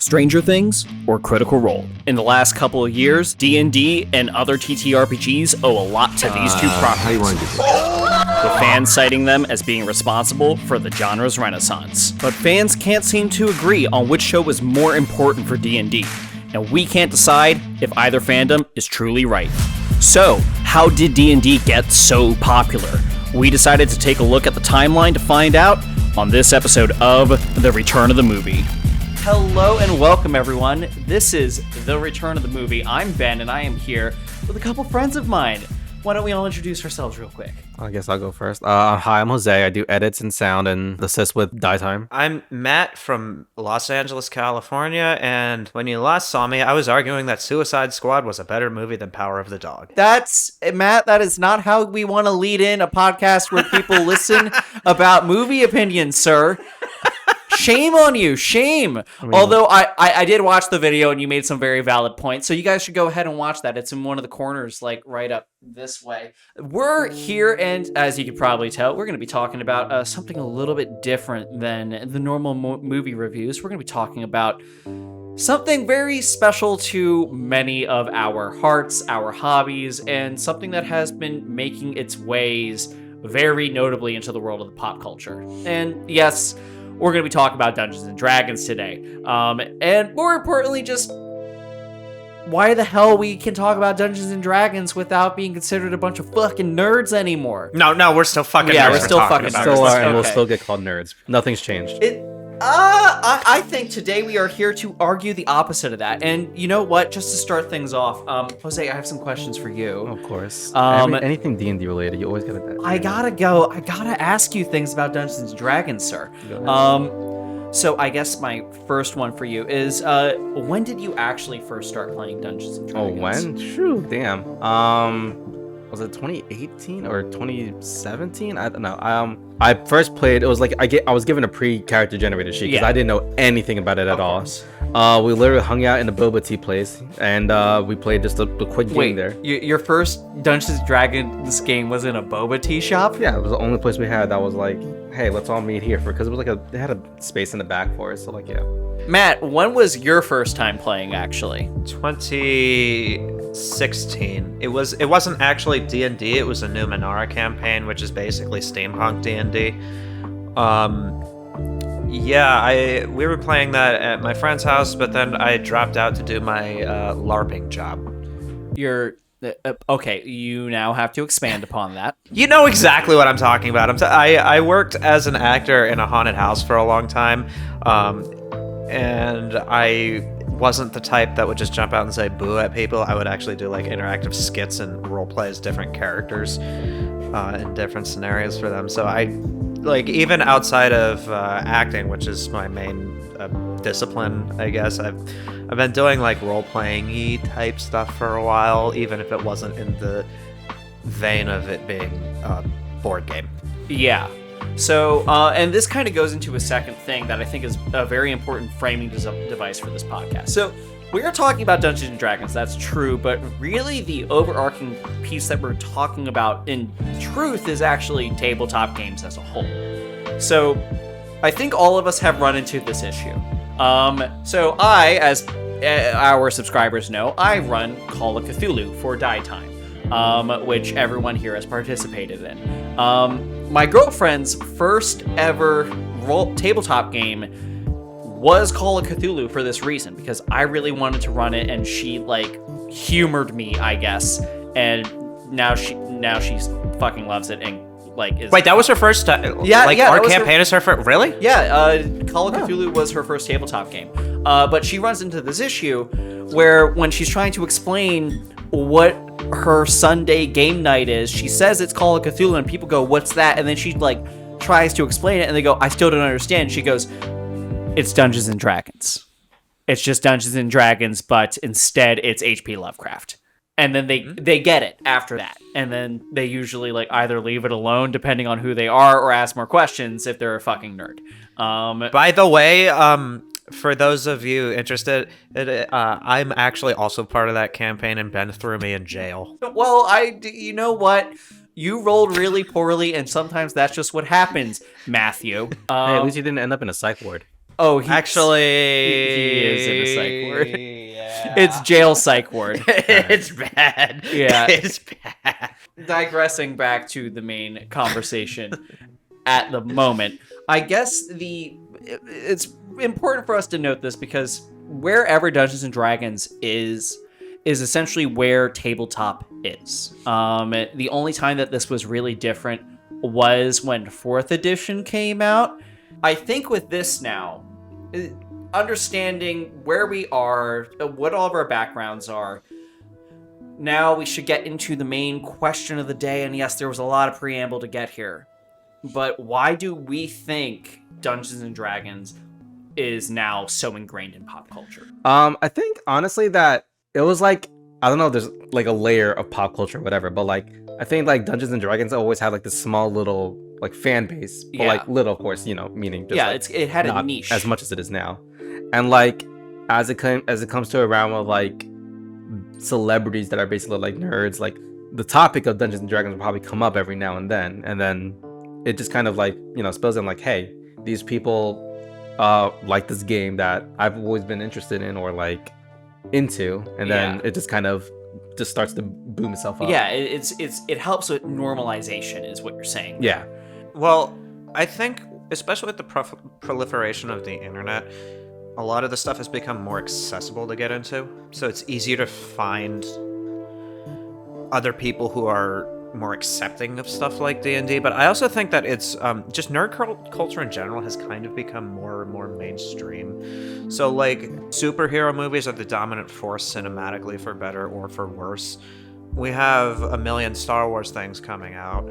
Stranger Things, or Critical Role. In the last couple of years, D&D and other TTRPGs owe a lot to these two properties, How you want to do this? with fans citing them as being responsible for the genre's renaissance. But fans can't seem to agree on which show is more important for D&D, and we can't decide if either fandom is truly right. So, how did D&D get so popular? We decided to take a look at the timeline to find out on this episode of The Return of the Movie. Hello and welcome, everyone. This is The Return of the Movie. I'm Ben, and I am here with a couple friends of mine. Why don't we all introduce ourselves real quick? I guess I'll go first. Hi, I'm Jose. I do edits and sound and assist with die time. I'm Matt from Los Angeles, California, and when you last saw me, I was arguing that Suicide Squad was a better movie than Power of the Dog. Matt, that is not how we want to lead in a podcast where people listen about movie opinions, sir. Shame on you, shame. Although I did watch the video and you made some very valid points, so you guys should go ahead and watch that. It's in one of the corners, like right up this way. We're here, and as you can probably tell, we're going to be talking about something a little bit different than the normal movie reviews. We're going to be talking about something very special to many of our hearts, our hobbies, and something that has been making its ways very notably into the world of the pop culture. And yes, we're going to be talking about Dungeons and Dragons today. And more importantly, just why the hell we can talk about Dungeons and Dragons without being considered a bunch of fucking nerds anymore. No, we're still fucking nerds. Yeah, we're still fucking about nerds. Still this. are, and we'll Okay. still get called nerds. Nothing's changed. I think today we are here to argue the opposite of that. And you know what? Just to start things off, Jose, I have some questions for you. Of course. Anything Anything D&D related, you always gotta do. I gotta ask you things about Dungeons and Dragons, sir. Go ahead. So I guess my first one for you is, when did you actually first start playing Dungeons and Oh, Dragons? when? Shoo, damn. Was it 2018 or 2017? I don't know. I first played. It was like I was given a pre-character generator sheet because Yeah. I didn't know anything about it at all. course. We literally hung out in the boba tea place, and we played just a quick game Wait, there. your first Dungeons and Dragons game was in a boba tea shop? Yeah, it was the only place we had that was like, hey, let's all meet here because it was like it had a space in the back for it. So like, yeah. Matt, when was your first time playing, actually? 2016. It wasn't actually D&D. It was a Numenera campaign, which is basically steampunk D&D. Yeah, we were playing that at my friend's house, but then I dropped out to do my LARPing job. You're... okay, you now have to expand upon that. You know exactly what I'm talking about. I worked as an actor in a haunted house for a long time, and I wasn't the type that would just jump out and say boo at people. I would actually do like interactive skits and role play as different characters in different scenarios for them. So I, like, even outside of acting, which is my main discipline, I guess, I've been doing like role-playing-y type stuff for a while, even if it wasn't in the vein of it being a board game. Yeah. So, and this kind of goes into a second thing that I think is a very important framing device for this podcast. So, we are talking about Dungeons and Dragons, that's true, but really the overarching piece that we're talking about in truth is actually tabletop games as a whole. So, I think all of us have run into this issue. So I, as our subscribers know, I run Call of Cthulhu for Die Time, which everyone here has participated in. My girlfriend's first ever tabletop game was Call of Cthulhu for this reason, because I really wanted to run it, and she like humored me, I guess, and now she fucking loves it and like is. Wait, that was her first time? Yeah, like yeah, our that was campaign is her first. Really? Yeah, Call of Cthulhu was her first tabletop game. But she runs into this issue where when she's trying to explain what her Sunday game night is, she says it's Call of Cthulhu, and people go, "What's that?" And then she like tries to explain it, and they go, "I still don't understand." She goes, "It's Dungeons and Dragons. It's just Dungeons and Dragons, but instead it's H.P. Lovecraft." And then they get it after that. And then they usually like either leave it alone depending on who they are or ask more questions if they're a fucking nerd. By the way, for those of you interested, I'm actually also part of that campaign, and Ben threw me in jail. Well, you know what? You rolled really poorly, and sometimes that's just what happens, Matthew. Hey, at least you didn't end up in a psych ward. Oh, Actually, he is in a psych ward. Yeah. It's jail psych ward. It's bad. Yeah. It's bad. Digressing back to the main conversation at the moment, I guess it's important for us to note this because wherever Dungeons and Dragons is essentially where tabletop is. The only time that this was really different was when 4th edition came out. I think with this now, understanding where we are, what all of our backgrounds are, now we should get into the main question of the day. And yes, there was a lot of preamble to get here. But why do we think Dungeons and Dragons is now so ingrained in pop culture? I think honestly that it was like, I don't know, there's like a layer of pop culture or whatever, but like I think like Dungeons and Dragons always had like this small little like fan base, but like little, of course, meaning just like, it had a not niche as much as it is now. And like as it comes to a realm of like celebrities that are basically like nerds, like the topic of Dungeons and Dragons will probably come up every now and then it just kind of like spills in like, hey, these people like this game that I've always been interested in or like into, and then it just kind of just starts to boom itself up. Yeah, it helps with normalization is what you're saying. Yeah. Well, I think, especially with the proliferation of the internet, a lot of the stuff has become more accessible to get into. So it's easier to find other people who are more accepting of stuff like D&D. But I also think that it's just nerd culture in general has kind of become more and more mainstream. So like superhero movies are the dominant force cinematically, for better or for worse. We have a million Star Wars things coming out.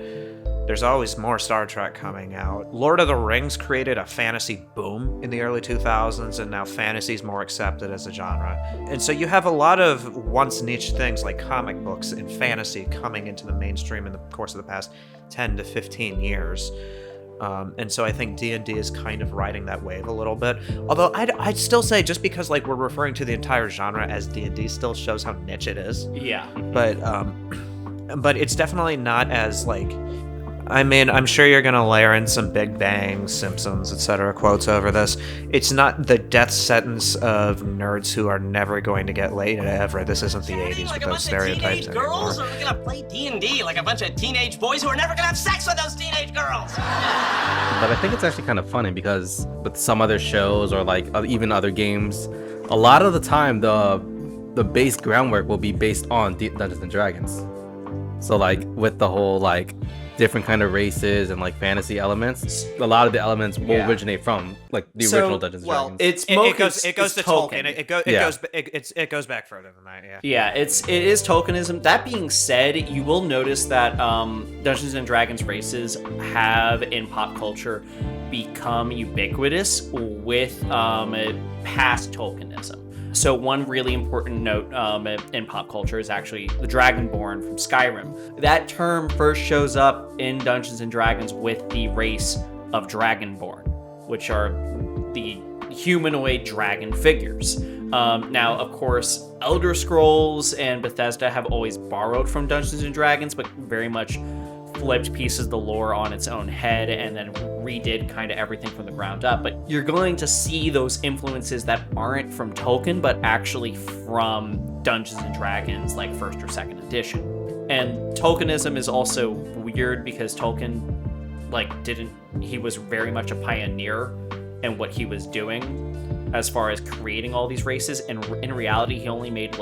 There's always more Star Trek coming out. Lord of the Rings created a fantasy boom in the early 2000s, and now fantasy's more accepted as a genre. And so you have a lot of once niche things like comic books and fantasy coming into the mainstream in the course of the past 10 to 15 years. And so I think D&D is kind of riding that wave a little bit. Although I'd still say just because like we're referring to the entire genre as D&D still shows how niche it is. Yeah. But it's definitely not as like, I mean, I'm sure you're gonna layer in some Big Bang, Simpsons, etc. quotes over this. It's not the death sentence of nerds who are never going to get laid ever. This isn't the 80s with those stereotypes anymore. Girls, or are we gonna play D&D like a bunch of teenage boys who are never gonna have sex with those teenage girls? But I think it's actually kind of funny because with some other shows or like even other games, a lot of the time the base groundwork will be based on Dungeons and Dragons. So like with the whole like different kind of races and like fantasy elements, a lot of the elements will originate from like the original Dungeons and Dragons. It goes to Tolkien. It goes back further than that. Yeah. Yeah, it is Tolkienism. That being said, you will notice that Dungeons and Dragons races have in pop culture become ubiquitous with past Tolkienism. So one really important note in pop culture is actually the Dragonborn from Skyrim. That term first shows up in Dungeons and Dragons with the race of Dragonborn, which are the humanoid dragon figures. Now, of course, Elder Scrolls and Bethesda have always borrowed from Dungeons and Dragons, but very much flipped pieces of the lore on its own head and then redid kind of everything from the ground up. But you're going to see those influences that aren't from Tolkien, but actually from Dungeons and Dragons, like 1st or 2nd edition. And Tolkienism is also weird because Tolkien, he was very much a pioneer in what he was doing as far as creating all these races. And in reality, he only made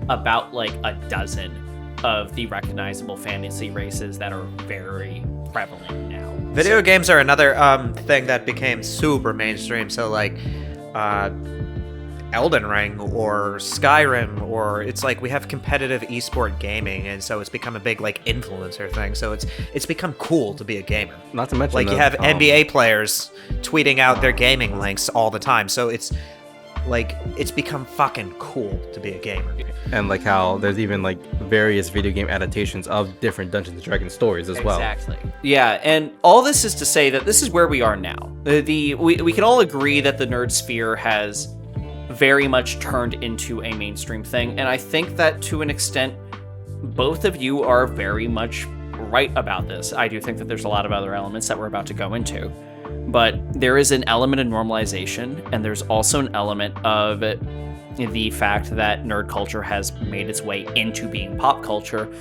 about a dozen of the recognizable fantasy races that are very prevalent now. Video games are another thing that became super mainstream. So Elden Ring or Skyrim, or it's like we have competitive esport gaming, and so it's become a big influencer thing. So it's become cool to be a gamer. Not to mention you have NBA players tweeting out their gaming links all the time. So it's become fucking cool to be a gamer. And how there's even various video game adaptations of different Dungeons and Dragons stories as well. Exactly. Yeah, and all this is to say that this is where we are now. We can all agree that the nerd sphere has very much turned into a mainstream thing, and I think that to an extent, both of you are very much right about this. I do think that there's a lot of other elements that we're about to go into. but there is an element of normalization, and there's also an element of the fact that nerd culture has made its way into being pop culture,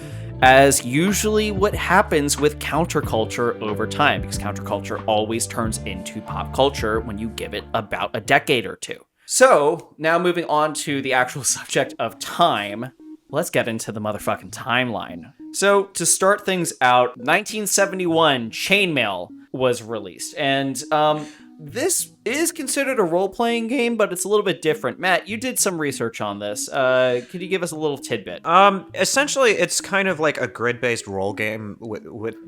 as usually what happens with counterculture over time, because counterculture always turns into pop culture when you give it about a decade or two. So, now moving on to the actual subject of time, let's get into the motherfucking timeline. So, to start things out, 1971, Chainmail was released, and this is considered a role-playing game, but it's a little bit different. Matt, you did some research on this. Could you give us a little tidbit? Essentially, it's kind of like a grid-based role game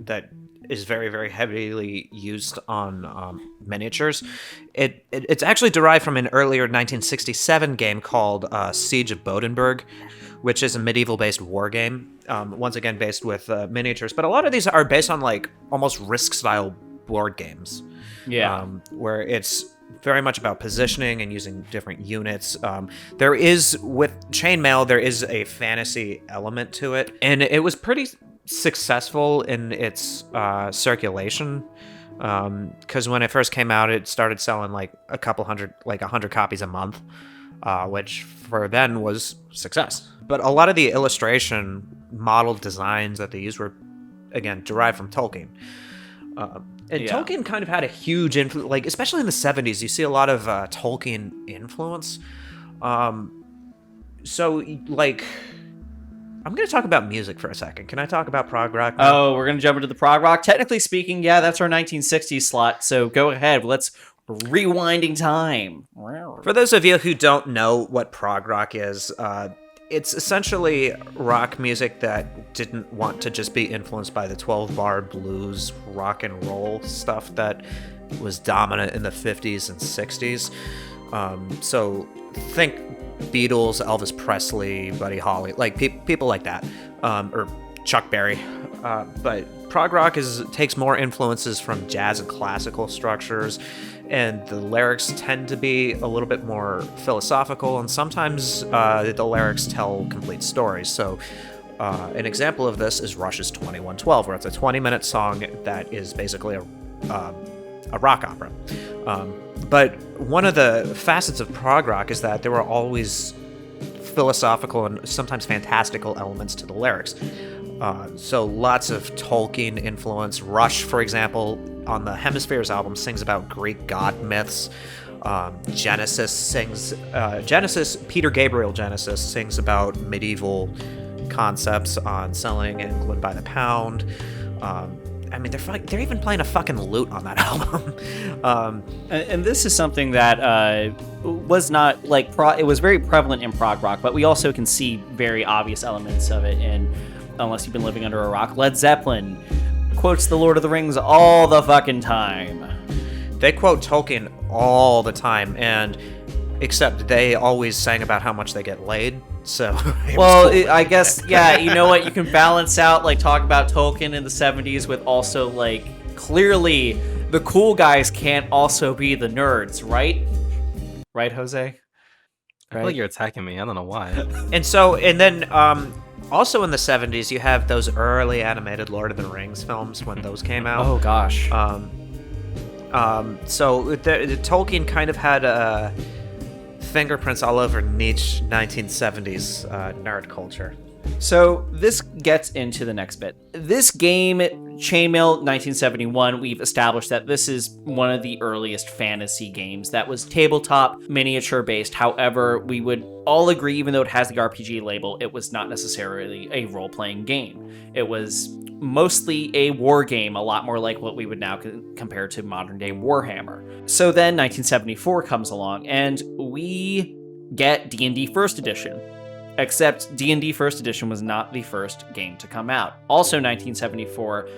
that is very, very heavily used on miniatures. It's actually derived from an earlier 1967 game called Siege of Bodenberg, which is a medieval-based war game. Once again, based with miniatures, but a lot of these are based on like almost Risk-style board games. Yeah. Where it's very much about positioning and using different units. There is, with Chainmail, there is a fantasy element to it, and it was pretty successful in its circulation. Because when it first came out, it started selling like a couple hundred, like 100 copies a month, which for then was success. But a lot of the illustration model designs that they used were, again, derived from Tolkien. And Tolkien kind of had a huge influence, like, especially in the 70s, you see a lot of Tolkien influence. So, like, I'm going to talk about music for a second. Can I talk about prog rock now? Oh, we're going to jump into the prog rock. Technically speaking, yeah, that's our 1960s slot, so go ahead. Let's rewinding time. For those of you who don't know what prog rock is, it's essentially rock music that didn't want to just be influenced by the 12-bar blues, rock and roll stuff that was dominant in the 50s and 60s. So think Beatles, Elvis Presley, Buddy Holly, like people like that, or Chuck Berry. But prog rock takes more influences from jazz and classical structures, and the lyrics tend to be a little bit more philosophical, and sometimes the lyrics tell complete stories. So an example of this is Rush's 2112, where it's a 20-minute song that is basically a rock opera. But one of the facets of prog rock is that there were always philosophical and sometimes fantastical elements to the lyrics. So lots of Tolkien influence. Rush, for example, on the Hemispheres album, sings about Greek god myths. Peter Gabriel Genesis sings about medieval concepts on selling England by the pound. I mean, they're even playing a fucking lute on that album. And this is something that was not like it was very prevalent in prog rock, but we also can see very obvious elements of it in, unless you've been living under a rock, Led Zeppelin quotes The Lord of the Rings all the fucking time. They quote Tolkien all the time, and except they always sang about how much they get laid. So, I guess, yeah, you know what? You can balance out, like, talk about Tolkien in the 70s with also, like, clearly the cool guys can't also be the nerds, right? Right, Jose? I feel like you're attacking me. I don't know why. And then, also in the 70s, you have those early animated Lord of the Rings films when those came out. Oh, gosh. So the Tolkien kind of had fingerprints all over niche 1970s nerd culture. So this gets into the next bit. This game, Chainmail 1971, we've established that this is one of the earliest fantasy games that was tabletop, miniature based. However, we would all agree, even though it has the RPG label, it was not necessarily a role-playing game. It was mostly a war game, a lot more like what we would now compare to modern-day Warhammer. So then 1974 comes along, and we get D&D First Edition. Except D&D First Edition was not the first game to come out. Also 1974,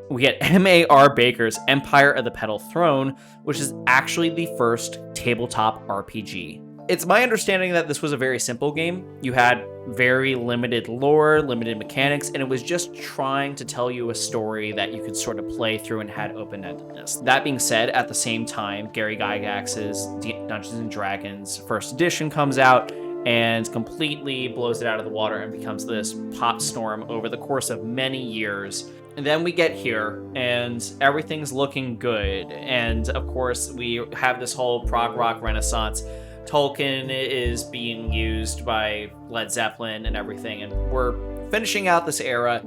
we get M.A.R. Baker's Empire of the Petal Throne, which is actually the first tabletop RPG. It's my understanding that this was a very simple game. You had very limited lore, limited mechanics, and it was just trying to tell you a story that you could sort of play through and had open-endedness. That being said, at the same time, Gary Gygax's Dungeons & Dragons First Edition comes out and completely blows it out of the water and becomes this pop storm over the course of many years. And then we get here, and everything's looking good. And of course, we have this whole prog rock renaissance. Tolkin is being used by Led Zeppelin and everything, and we're finishing out this era.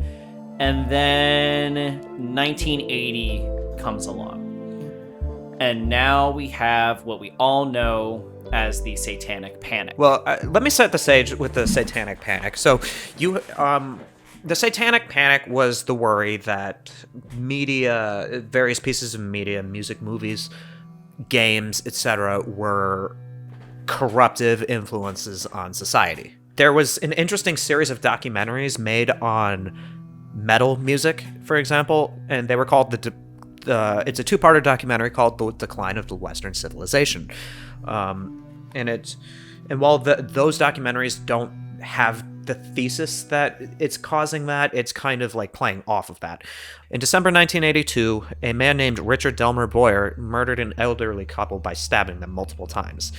And then 1980 comes along. And now we have what we all know as the Satanic Panic. Well, let me set the stage with the Satanic Panic. So, the Satanic Panic was the worry that media, various pieces of media, music, movies, games, etc., were corruptive influences on society. There was an interesting series of documentaries made on metal music, for example, and they were called it's a two-parter documentary called The Decline of the Western Civilization. And while those documentaries don't have the thesis that it's causing that, it's kind of like playing off of that. In December 1982, a man named Richard Delmer Boyer murdered an elderly couple by stabbing them multiple times.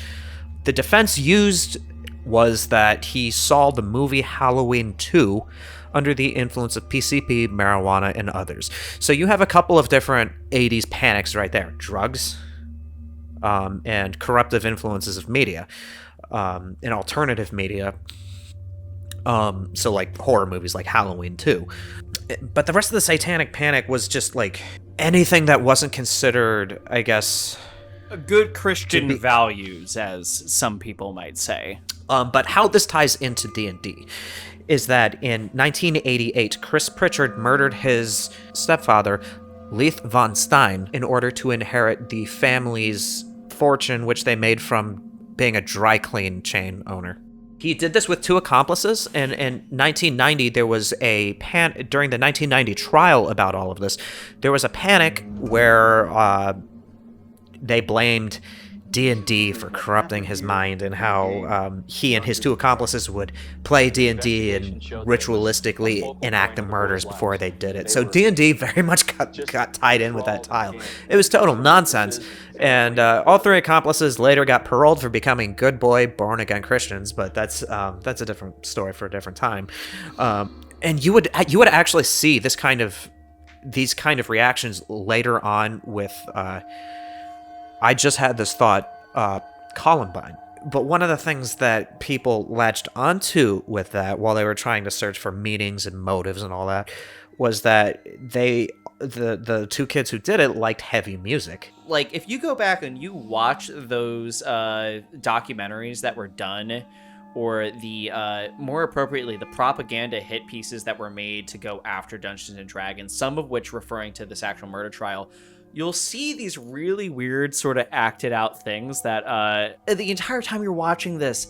The defense used was that he saw the movie Halloween 2 under the influence of PCP, marijuana, and others. So you have a couple of different 80s panics right there. Drugs, and corruptive influences of media, and alternative media. So like horror movies like Halloween 2. But the rest of the Satanic Panic was just like anything that wasn't considered, I guess, good Christian values, as some people might say. But how this ties into D&D is that in 1988, Chris Pritchard murdered his stepfather, Leith von Stein, in order to inherit the family's fortune, which they made from being a dry clean chain owner. He did this with two accomplices, and in 1990, there was during the 1990 trial about all of this, there was a panic where they blamed D&D for corrupting his mind, and how he and his two accomplices would play D&D and ritualistically enact the murders before they did it. So D&D very much got tied in with that tile. It was total nonsense, and all three accomplices later got paroled for becoming good boy, born-again Christians, but that's a different story for a different time. And you would actually see these kind of reactions later on with... I just had this thought, Columbine. But one of the things that people latched onto with that while they were trying to search for meanings and motives and all that was that the two kids who did it liked heavy music. Like, if you go back and you watch those documentaries that were done, or the, more appropriately, the propaganda hit pieces that were made to go after Dungeons & Dragons, some of which referring to this actual murder trial, you'll see these really weird sort of acted out things that the entire time you're watching this,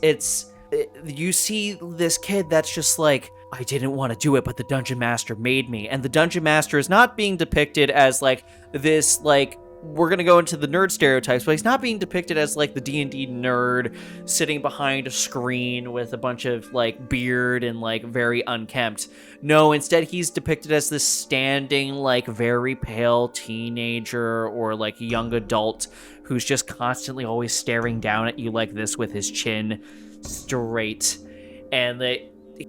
you see this kid that's just like, I didn't want to do it, but the Dungeon Master made me. And the Dungeon Master is not being depicted as like this, like, we're going to go into the nerd stereotypes, but he's not being depicted as like the D&D nerd sitting behind a screen with a bunch of like beard and like very unkempt. No, instead he's depicted as this standing like very pale teenager or like young adult who's just constantly always staring down at you like this with his chin straight, and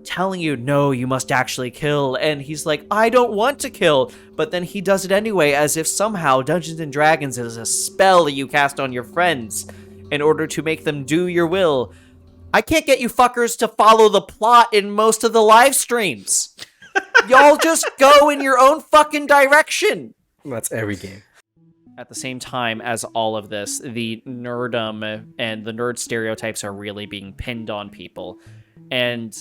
telling you, no, you must actually kill, and he's like, I don't want to kill, but then he does it anyway, as if somehow Dungeons & Dragons is a spell that you cast on your friends in order to make them do your will. I can't get you fuckers to follow the plot in most of the live streams. Y'all just go in your own fucking direction. That's every game. At the same time as all of this, the nerdum and the nerd stereotypes are really being pinned on people, and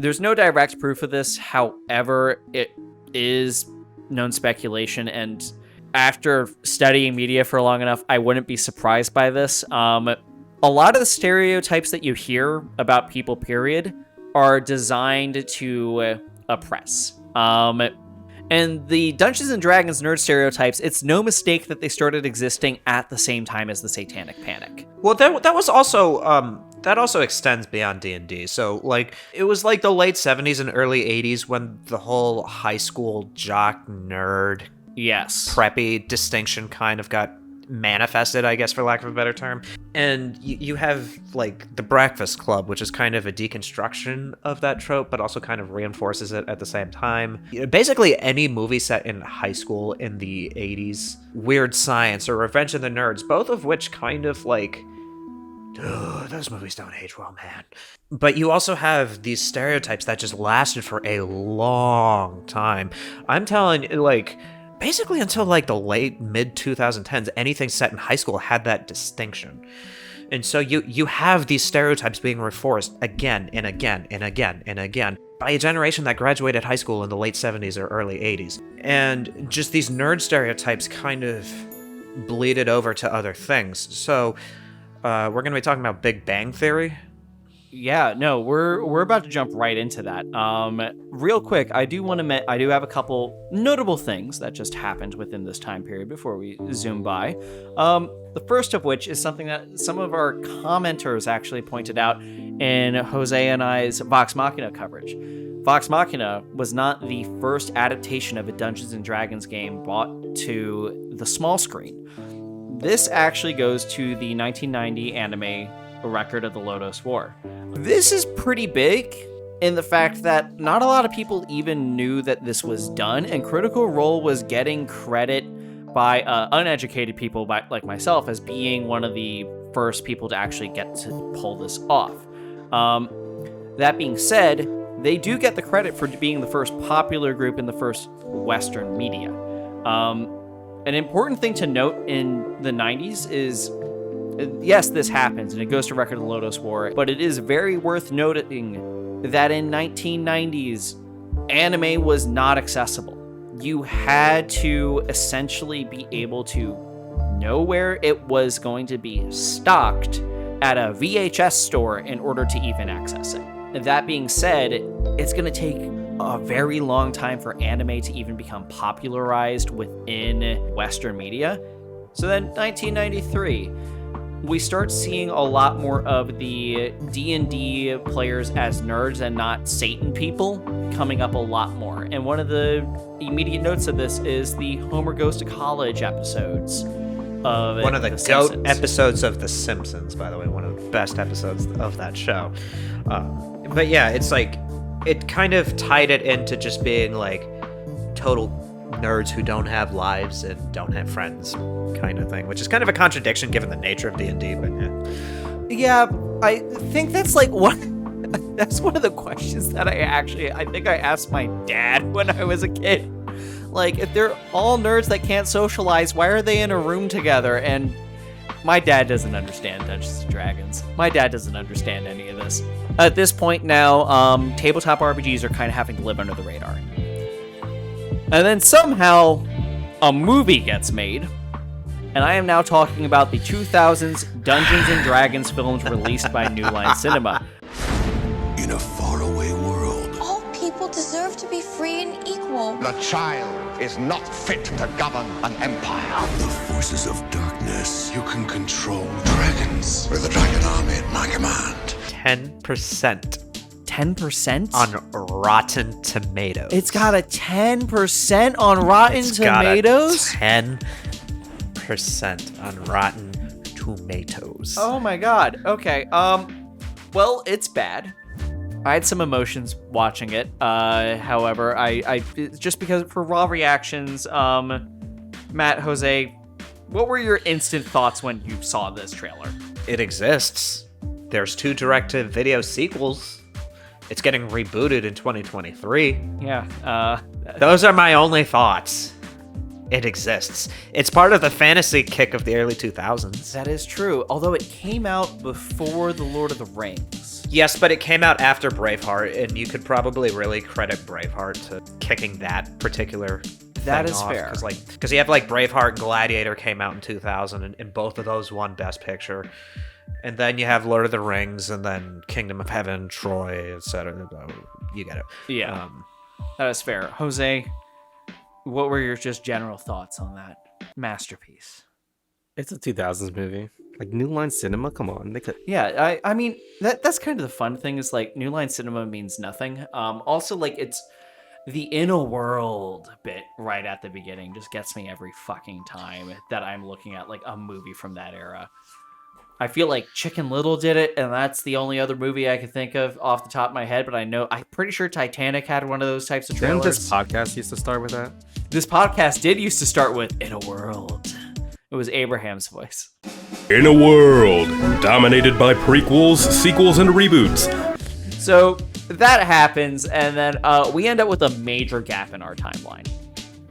there's no direct proof of this. However, it is known speculation, and after studying media for long enough, I wouldn't be surprised by this. A lot of the stereotypes that you hear about people, period, are designed to oppress. And the Dungeons & Dragons nerd stereotypes, it's no mistake that they started existing at the same time as the Satanic Panic. Well, that was also... that also extends beyond D&D. So, like, it was like the late 70s and early 80s when the whole high school jock nerd, yes, preppy distinction kind of got manifested, I guess, for lack of a better term. And you have like The Breakfast Club, which is kind of a deconstruction of that trope, but also kind of reinforces it at the same time. Basically, any movie set in high school in the 80s, Weird Science or Revenge of the Nerds, both of which kind of like, those movies don't age well, man. But you also have these stereotypes that just lasted for a long time. I'm telling you, like, basically until like the late mid 2010s, anything set in high school had that distinction. And so you have these stereotypes being reinforced again and again and again and again by a generation that graduated high school in the late 70s or early 80s. And just these nerd stereotypes kind of bleeded over to other things. So we're going to be talking about Big Bang Theory. Yeah, no, we're about to jump right into that. Real quick, I do have a couple notable things that just happened within this time period before we zoom by. The first of which is something that some of our commenters actually pointed out in Jose and I's Vox Machina coverage. Vox Machina was not the first adaptation of a Dungeons & Dragons game brought to the small screen. This actually goes to the 1990 anime Record of the Lodos War. This is pretty big in the fact that not a lot of people even knew that this was done, and Critical Role was getting credit by uneducated people like myself as being one of the first people to actually get to pull this off. That being said, they do get the credit for being the first popular group in the first Western media. An important thing to note in the 90s is, yes, this happens, and it goes to Record of the Lodos War, but it is very worth noting that in 1990s, anime was not accessible. You had to essentially be able to know where it was going to be stocked at a VHS store in order to even access it. That being said, it's going to take a very long time for anime to even become popularized within Western media. So then 1993, we start seeing a lot more of the D&D players as nerds and not Satan people coming up a lot more. And one of the immediate notes of this is the Homer Goes to College episodes of one of the Simpsons. GOAT episodes of The Simpsons, by the way, one of the best episodes of that show. But yeah, it's like, it kind of tied it into just being like total nerds who don't have lives and don't have friends kind of thing, which is kind of a contradiction given the nature of D&D, but yeah, I think that's like that's one of the questions that I think I asked my dad when I was a kid. Like, if they're all nerds that can't socialize, why are they in a room together? And my dad doesn't understand Dungeons & Dragons. My dad doesn't understand any of this. At this point now, tabletop RPGs are kind of having to live under the radar. And then somehow, a movie gets made. And I am now talking about the 2000s Dungeons & Dragons films released by New Line Cinema. In a faraway world, All people deserve to be free and equal. The child is not fit to govern an empire. the forces of darkness, you can control dragons. With the dragon army at my command. 10% 10%? on Rotten Tomatoes. It's got a 10% on Rotten It's got a Tomatoes? 10% on Rotten Tomatoes. Oh my god. Okay. Well, it's bad. I had some emotions watching it. However, I just because for raw reactions, Matt, Jose, what were your instant thoughts when you saw this trailer? It exists. There's 2 direct-to-video sequels. It's getting rebooted in 2023. Yeah. Those are my only thoughts. It exists. It's part of the fantasy kick of the early 2000s. That is true. Although it came out before The Lord of the Rings. Yes, but it came out after Braveheart, and you could probably really credit Braveheart to kicking that particular That thing is off. fair. Because you have like Braveheart and Gladiator came out in 2000, and both of those won Best Picture. And then you have Lord of the Rings, and then Kingdom of Heaven, Troy, etc. You get it. Yeah. That is fair. Jose, what were your just general thoughts on that masterpiece? It's a 2000s movie. Like, New Line Cinema, come on. They could. Yeah, I mean, that's kind of the fun thing is, like, New Line Cinema means nothing. Also, like, The in a world bit right at the beginning just gets me every fucking time that I'm looking at like a movie from that era. I feel like Chicken Little did it, and that's the only other movie I can think of off the top of my head, but I'm pretty sure Titanic had one of those types of trailers. Didn't this podcast used to start with that? This podcast did used to start with In a World. It was Abraham's voice. In a world dominated by prequels, sequels, and reboots. So that happens, and then we end up with a major gap in our timeline.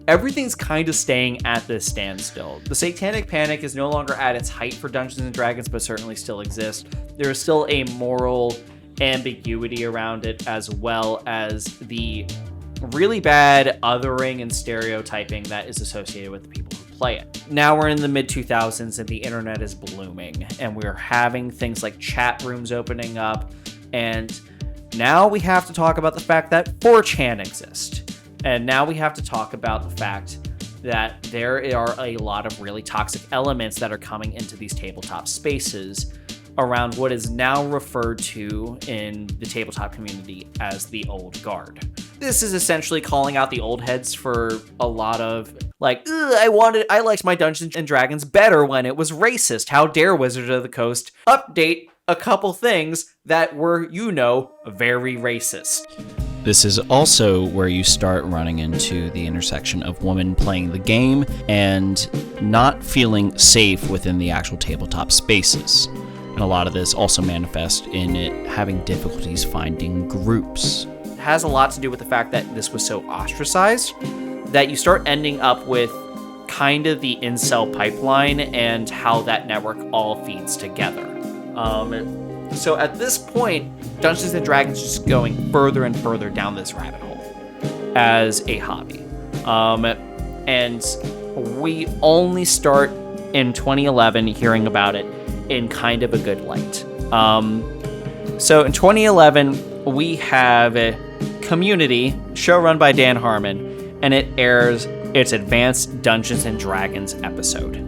Everything's kind of staying at this standstill. The Satanic Panic is no longer at its height for Dungeons & Dragons, but certainly still exists. There is still a moral ambiguity around it, as well as the really bad othering and stereotyping that is associated with the people who play it. Now we're in the mid-2000s, and the internet is blooming, and we're having things like chat rooms opening up, and now we have to talk about the fact that 4chan exists. And now we have to talk about the fact that there are a lot of really toxic elements that are coming into these tabletop spaces around what is now referred to in the tabletop community as the old guard. This is essentially calling out the old heads for a lot of like, I liked my Dungeons and Dragons better when it was racist. How dare Wizards of the Coast update a couple things that were, very racist. This is also where you start running into the intersection of women playing the game and not feeling safe within the actual tabletop spaces. And a lot of this also manifests in it having difficulties finding groups. It has a lot to do with the fact that this was so ostracized that you start ending up with kind of the incel pipeline and how that network all feeds together. So at this point, Dungeons & Dragons is just going further and further down this rabbit hole as a hobby. And we only start in 2011 hearing about it in kind of a good light. So in 2011, we have a Community, show run by Dan Harmon, and it airs its Advanced Dungeons & Dragons episode.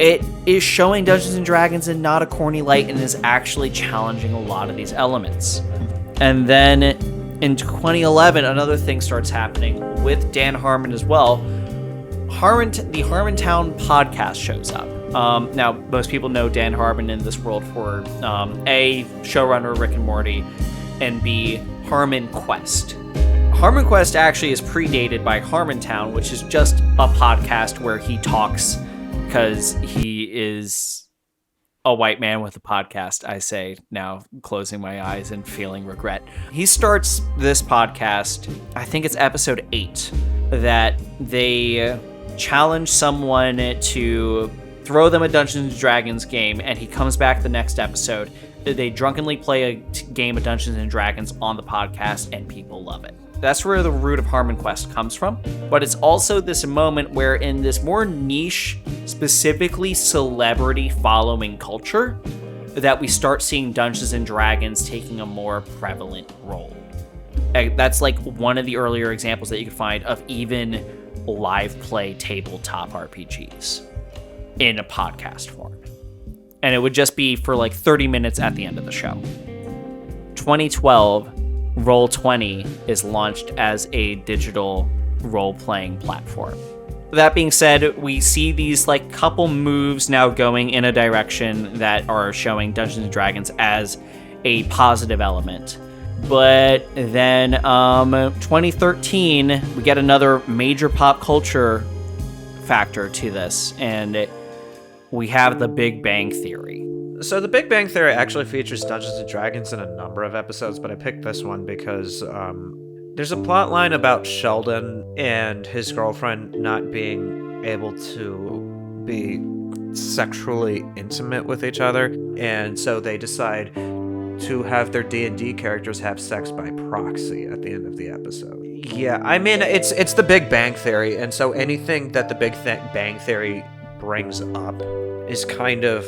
It is showing Dungeons & Dragons in not a corny light and is actually challenging a lot of these elements. And then in 2011, another thing starts happening with Dan Harmon as well. The Harmontown podcast shows up. Now, most people know Dan Harmon in this world for A, showrunner Rick and Morty, and B, Harmon Quest. Harmon Quest actually is predated by Harmontown, which is just a podcast where he talks because he is a white man with a podcast, I say now, closing my eyes and feeling regret. He starts this podcast, I think it's episode 8, that they challenge someone to throw them a Dungeons & Dragons game, and he comes back the next episode. They drunkenly play a game of Dungeons & Dragons on the podcast, and people love it. That's where the root of Harmon Quest comes from. But it's also this moment where in this more niche, specifically celebrity following culture, that we start seeing Dungeons & Dragons taking a more prevalent role. That's like one of the earlier examples that you can find of even live play tabletop RPGs in a podcast form. And it would just be for like 30 minutes at the end of the show. 2012, Roll20 is launched as a digital role-playing platform. That being said, we see these like couple moves now going in a direction that are showing Dungeons & Dragons as a positive element. But then 2013, we get another major pop culture factor to this, and we have the Big Bang Theory. So the Big Bang Theory actually features Dungeons & Dragons in a number of episodes, but I picked this one because there's a plot line about Sheldon and his girlfriend not being able to be sexually intimate with each other, and so they decide to have their D&D characters have sex by proxy at the end of the episode. Yeah, I mean, it's the Big Bang Theory, and so anything that the Big Bang Theory brings up is kind of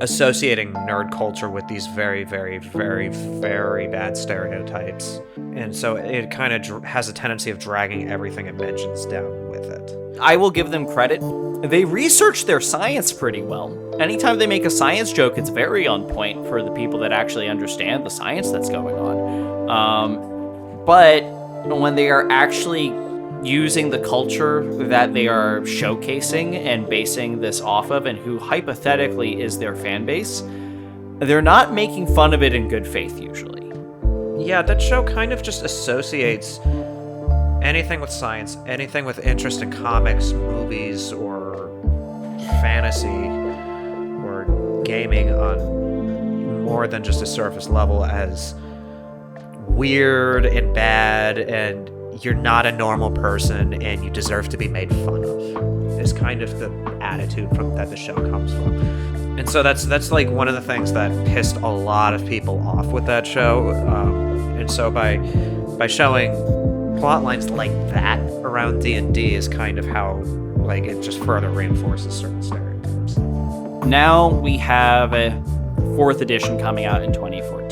associating nerd culture with these very, very, very, very bad stereotypes. And so it kind of has a tendency of dragging everything it mentions down with it. I will give them credit. They research their science pretty well. Anytime they make a science joke, it's very on point for the people that actually understand the science that's going on. But when they are actually using the culture that they are showcasing and basing this off of, and who hypothetically is their fan base, they're not making fun of it in good faith usually. Yeah, that show kind of just associates anything with science, anything with interest in comics, movies, or fantasy, or gaming on more than just a surface level as weird and bad, and you're not a normal person and you deserve to be made fun of, is kind of the attitude that the show comes from. And so that's like one of the things that pissed a lot of people off with that show. And so by showing plot lines like that around D&D is kind of how like it just further reinforces certain stereotypes. Now we have a 4th edition coming out in 2014.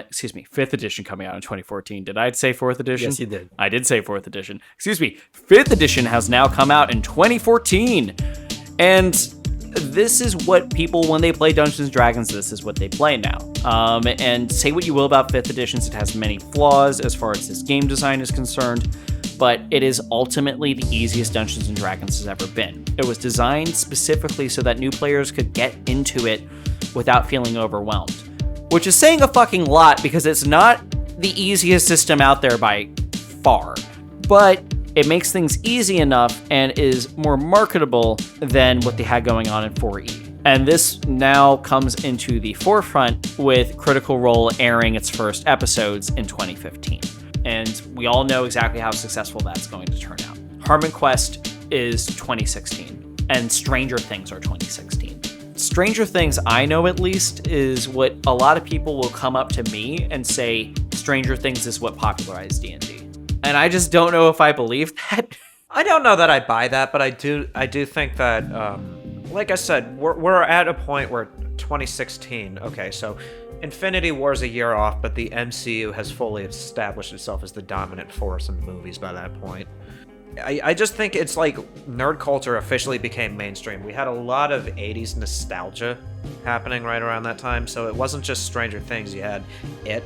Excuse me, 5th edition coming out in 2014. Did I say 4th edition? Yes, you did. I did say 4th edition. Excuse me, 5th edition has now come out in 2014. And this is what people, when they play Dungeons & Dragons, this is what they play now. And say what you will about 5th editions, it has many flaws as far as its game design is concerned, but it is ultimately the easiest Dungeons & Dragons has ever been. It was designed specifically so that new players could get into it without feeling overwhelmed. Which is saying a fucking lot, because it's not the easiest system out there by far. But it makes things easy enough and is more marketable than what they had going on in 4E. And this now comes into the forefront with Critical Role airing its first episodes in 2015. And we all know exactly how successful that's going to turn out. Harmon Quest is 2016, and Stranger Things are 2016. Stranger Things, I know at least, is what a lot of people will come up to me and say Stranger Things is what popularized D&D. And I just don't know if I believe that. I don't know that I buy that, but I do think that, like I said, we're at a point where 2016, okay, so Infinity War's a year off, but the MCU has fully established itself as the dominant force in movies by that point. I just think it's like nerd culture officially became mainstream. We had a lot of 80s nostalgia happening right around that time, so it wasn't just Stranger Things. You had it.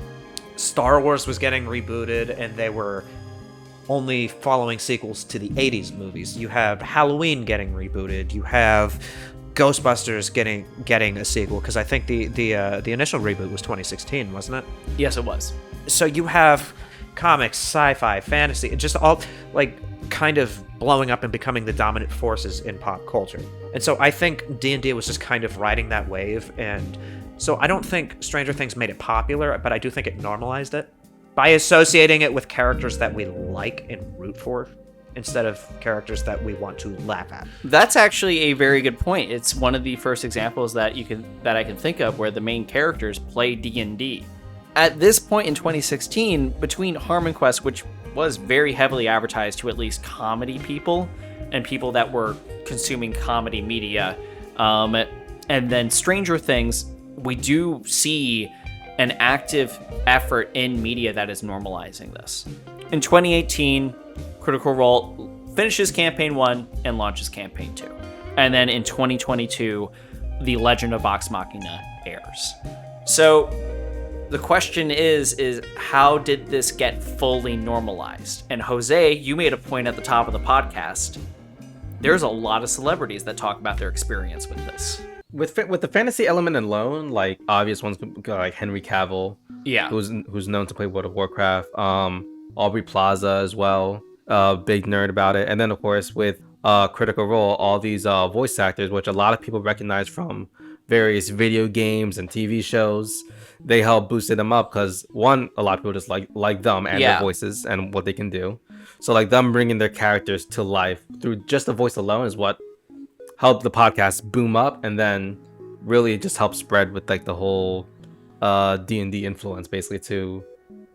Star Wars was getting rebooted, and they were only following sequels to the 80s movies. You have Halloween getting rebooted. You have Ghostbusters getting a sequel, because I think the initial reboot was 2016, wasn't it? Yes, it was. So you have comics, sci-fi, fantasy, just all like kind of blowing up and becoming the dominant forces in pop culture. And so I think D&D was just kind of riding that wave, and so I don't think Stranger Things made it popular, but I do think it normalized it by associating it with characters that we like and root for instead of characters that we want to laugh at. That's actually a very good point. It's one of the first examples that I can think of where the main characters play D&D. At this point in 2016, between Harmon Quest, which was very heavily advertised to at least comedy people and people that were consuming comedy media, and then Stranger Things, we do see an active effort in media that is normalizing this. In 2018, Critical Role finishes Campaign 1 and launches Campaign 2. And then in 2022, The Legend of Vox Machina airs. So the question is how did this get fully normalized? And Jose, you made a point at the top of the podcast. There's a lot of celebrities that talk about their experience with this. With the fantasy element alone, like obvious ones like Henry Cavill, yeah, who's known to play World of Warcraft, Aubrey Plaza as well, big nerd about it, and then of course with Critical Role, all these voice actors, which a lot of people recognize from various video games and TV shows, they help boosted them up because one, a lot of people just like them and their voices and what they can do. So like them bringing their characters to life through just the voice alone is what helped the podcast boom up, and then really just help spread with like the whole D&D influence basically to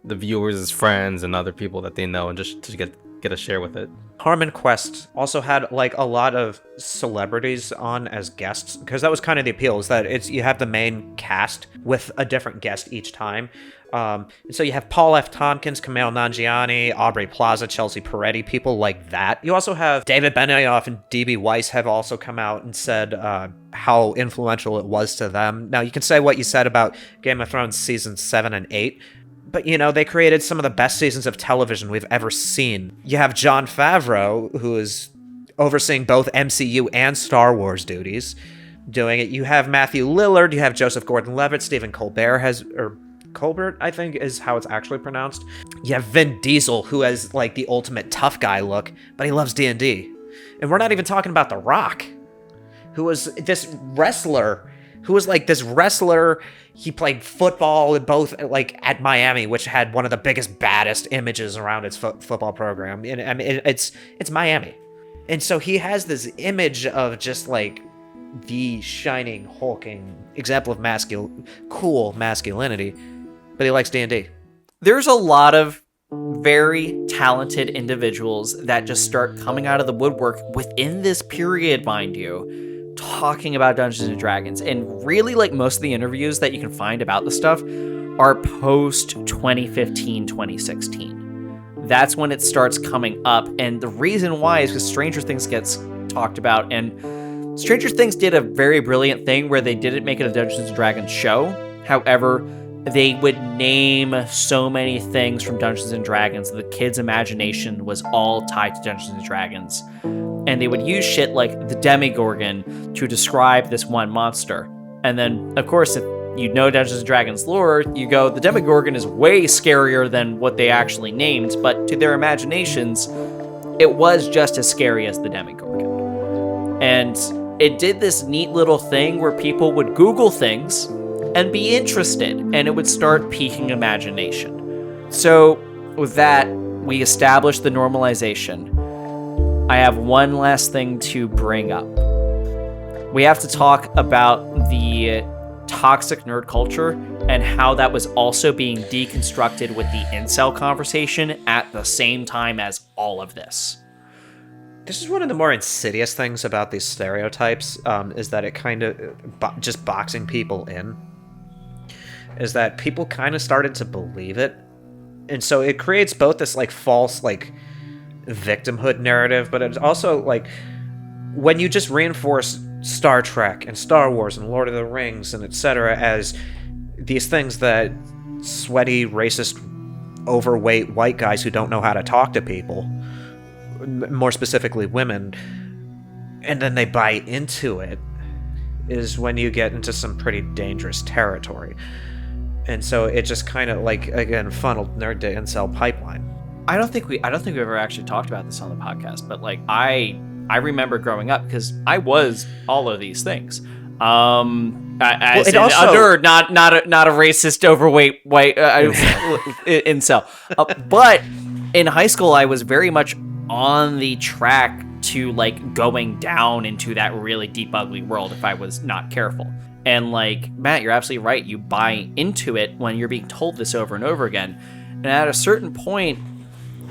the viewers' friends and other people that they know, and just to get a share with it. Harmon Quest also had like a lot of celebrities on as guests, because that was kind of the appeal, is that you have the main cast with a different guest each time. And so you have Paul F. Tompkins, Kumail Nanjiani, Aubrey Plaza, Chelsea Peretti, people like that. You also have David Benioff and D.B. Weiss have also come out and said how influential it was to them. Now, you can say what you said about Game of Thrones seasons 7 and 8, But, you know, they created some of the best seasons of television we've ever seen. You have Jon Favreau, who is overseeing both MCU and Star Wars duties, doing it. You have Matthew Lillard, you have Joseph Gordon-Levitt, Stephen Colbert, I think is how it's actually pronounced. You have Vin Diesel, who has, like, the ultimate tough guy look, but he loves D&D. And we're not even talking about The Rock, who was this wrestler, he played football in both, like, at Miami, which had one of the biggest, baddest images around its football program. And I mean, it's Miami. And so he has this image of just, like, the shining, hulking example of cool masculinity, but he likes D&D. There's a lot of very talented individuals that just start coming out of the woodwork within this period, mind you, talking about Dungeons and Dragons. And really, like, most of the interviews that you can find about the stuff are post 2015, 2016. That's when it starts coming up. And the reason why is because Stranger Things gets talked about, and Stranger Things did a very brilliant thing where they didn't make it a Dungeons & Dragons show. However, they would name so many things from Dungeons & Dragons. The kids' imagination was all tied to Dungeons & Dragons. And they would use shit like the Demigorgon to describe this one monster. And then, of course, if you know Dungeons & Dragons lore, you go, the Demigorgon is way scarier than what they actually named, but to their imaginations, it was just as scary as the Demigorgon. And it did this neat little thing where people would Google things and be interested, and it would start piquing imagination. So with that, we established the normalization. I have one last thing to bring up. We have to talk about the toxic nerd culture and how that was also being deconstructed with the incel conversation at the same time as all of this. This is one of the more insidious things about these stereotypes, is that it kind of, just boxing people in, is that people kind of started to believe it. And so it creates both this, like, false, like, victimhood narrative, but it's also, like, when you just reinforce Star Trek and Star Wars and Lord of the Rings and etc. as these things that sweaty, racist, overweight white guys who don't know how to talk to people, more specifically women, and then they buy into it, is when you get into some pretty dangerous territory. And so it just kind of, like, again, funneled nerd to incel pipeline. I don't think we've ever actually talked about this on the podcast, but, like, I remember growing up because I was all of these things. A nerd, not a racist, overweight white incel. But in high school, I was very much on the track to, like, going down into that really deep, ugly world if I was not careful. And, like, Matt, you're absolutely right. You buy into it when you're being told this over and over again. And at a certain point,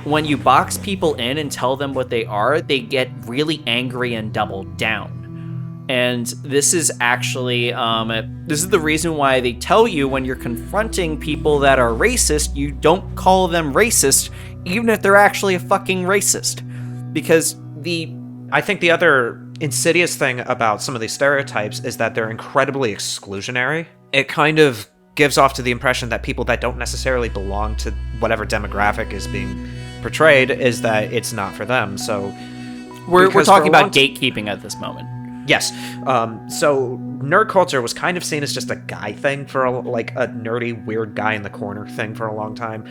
when you box people in and tell them what they are, they get really angry and double down. And this is actually, this is the reason why they tell you when you're confronting people that are racist, you don't call them racist, even if they're actually a fucking racist. Because I think the other insidious thing about some of these stereotypes is that they're incredibly exclusionary. It kind of gives off to the impression that people that don't necessarily belong to whatever demographic is being portrayed is that it's not for them. So we're talking about gatekeeping at this moment. Yes. So nerd culture was kind of seen as just a guy thing for a nerdy, weird guy in the corner thing for a long time.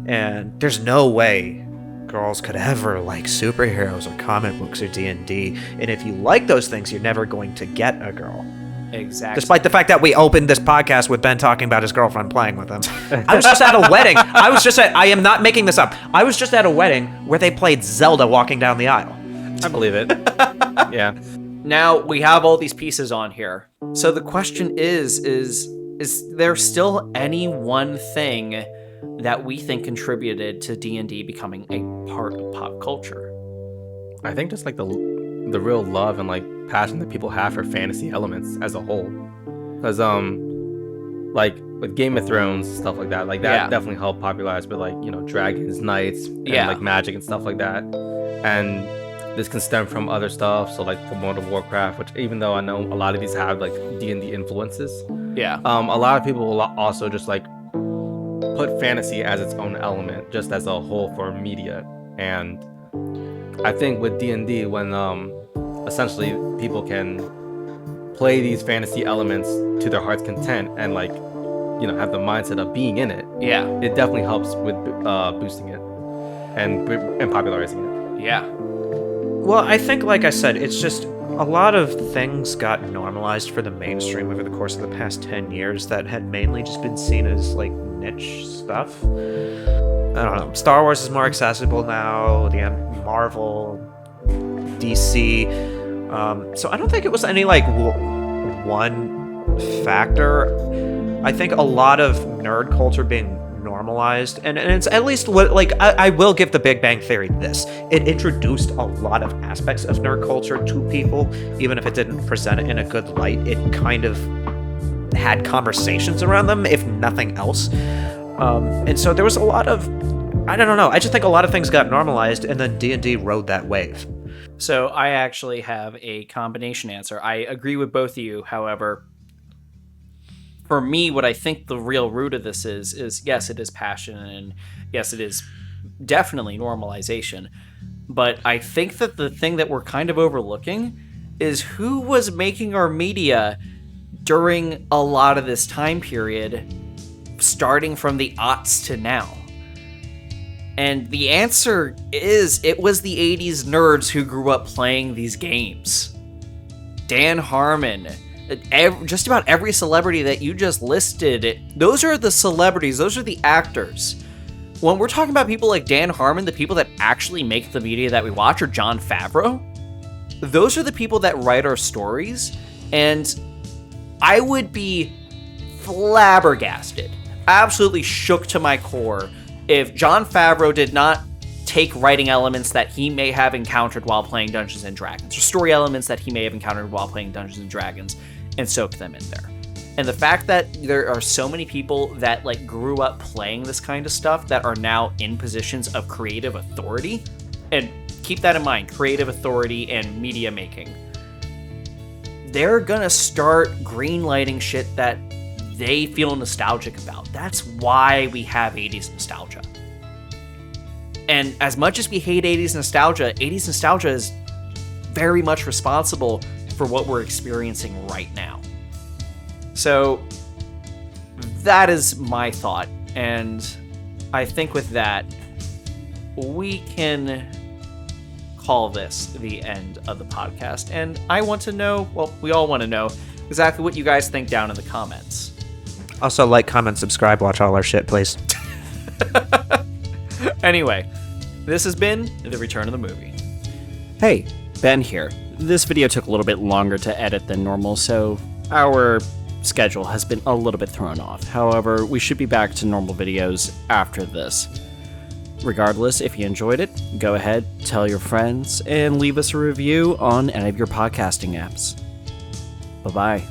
And there's no way girls could ever like superheroes or comic books or D&D. And if you like those things, you're never going to get a girl. Exactly. Despite the fact that we opened this podcast with Ben talking about his girlfriend playing with him. I was just at a wedding. I am not making this up. I was just at a wedding where they played Zelda walking down the aisle. I believe it. Yeah. Now we have all these pieces on here. So the question is there still any one thing that we think contributed to D&D becoming a part of pop culture? I think just like the real love and like passion that people have for fantasy elements as a whole. Because like with Game of Thrones, stuff like that, like that definitely helped popularize with like, you know, dragons, knights, and like magic and stuff like that. And this can stem from other stuff, so like from World of Warcraft, which even though I know a lot of these have like D&D influences, a lot of people will also just like put fantasy as its own element, just as a whole for media. And I think with D&D, when essentially people can play these fantasy elements to their heart's content and like, you know, have the mindset of being in it, Yeah. it definitely helps with boosting it and popularizing it. Yeah. Well, I think, like I said, it's just a lot of things got normalized for the mainstream over the course of the past 10 years that had mainly just been seen as, like, niche stuff. I don't know. Star Wars is more accessible now, Marvel, DC. So I don't think it was any, like, one factor. I think a lot of nerd culture being normalized, and it's at least what, like, I will give the Big Bang Theory this. It introduced a lot of aspects of nerd culture to people, even if it didn't present it in a good light. It kind of had conversations around them, if nothing else. And so there was a lot of, I don't know, I just think a lot of things got normalized, and then D&D rode that wave. So I actually have a combination answer. I agree with both of you. However, for me, what I think the real root of this is yes, it is passion, and yes, it is definitely normalization. But I think that the thing that we're kind of overlooking is who was making our media during a lot of this time period, starting from the aughts to now. And the answer is it was the 80s nerds who grew up playing these games. Dan Harmon, just about every celebrity that you just listed, those are the celebrities, those are the actors. When we're talking about people like Dan Harmon, the people that actually make the media that we watch, or Jon Favreau, those are the people that write our stories. And I would be flabbergasted, absolutely shook to my core, if Jon Favreau did not take writing elements that he may have encountered while playing Dungeons & Dragons, or story elements that he may have encountered while playing Dungeons & Dragons, and soak them in there. And the fact that there are so many people that like grew up playing this kind of stuff that are now in positions of creative authority, and keep that in mind, creative authority and media making, they're gonna start greenlighting shit that they feel nostalgic about. That's why we have 80s nostalgia. And as much as we hate 80s nostalgia is very much responsible for what we're experiencing right now. So that is my thought, and I think with that, we can call this the end of the podcast. And I want to know, well, we all want to know exactly what you guys think down in the comments. Also, like, comment, subscribe, watch all our shit, please. Anyway, this has been The Return of the Movie. Hey, Ben here. This video took a little bit longer to edit than normal, so our schedule has been a little bit thrown off. However, we should be back to normal videos after this. Regardless, if you enjoyed it, go ahead, tell your friends, and leave us a review on any of your podcasting apps. Bye-bye.